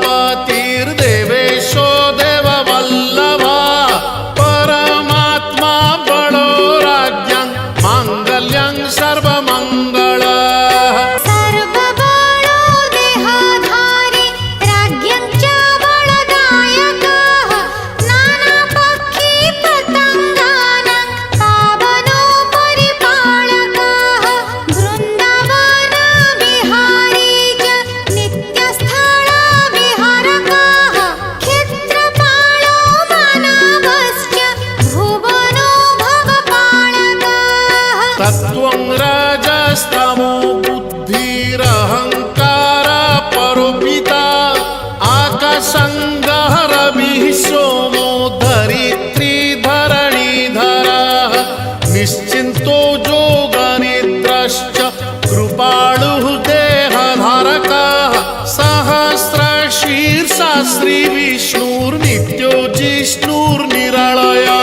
पतिर्देवेशो देववल्लभा परमात्मा बडो राज्ञं माङ्गल्यं सर्वमङ्गल सर्वबलो देहधारी राज्ञं च बलदायकः नानापक्षी पतङ्गानां पावनो परिपालकः वृन्दावन विहारी च नित्यस्थल विहारकः क्षेत्रपालो मानवश्च भुवनो भवपालकः तत्त्वं रजस्तमो बुद्धिरहङ्कार परोपिता आकाशङ्गहरभिः सोमो धरित्री धरणीधरः निश्चिन्तो योगनिद्रश्च कृपालुः देहधारकः सहस्रशीर्षा श्रीविष्णुर्नित्यो जिष्णुर्निरलयः